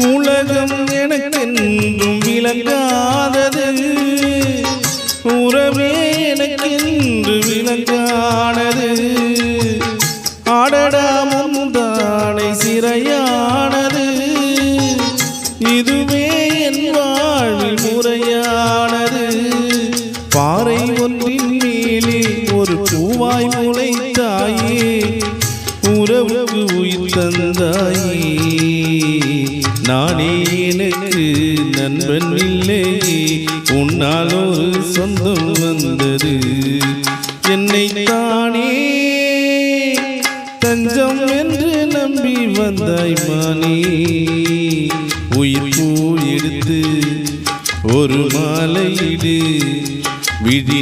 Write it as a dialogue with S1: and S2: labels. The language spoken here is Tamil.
S1: உலகம் எனக்கென்றும் விளங்காதது, உறவே எனக்கென்று விளங்கானது. ஆடடா முந்தானை சிறையானது, இதுவே என் வாழ்வில் முறையானது. பாறை ஒன்றின் மேலே ஒரு பூவாய் முளைத்தாயே, உறவுக்கு உயிர் தந்தாயே. நானே எனக்கு நண்பன் இல்லை, உன்னால் ஒரு சொந்தம் வந்தது. என்னை தானே தஞ்சம் என்று நம்பி வந்தாய் மானே. உயிர் பூ எடுத்து ஒரு மாலையிடு, விழி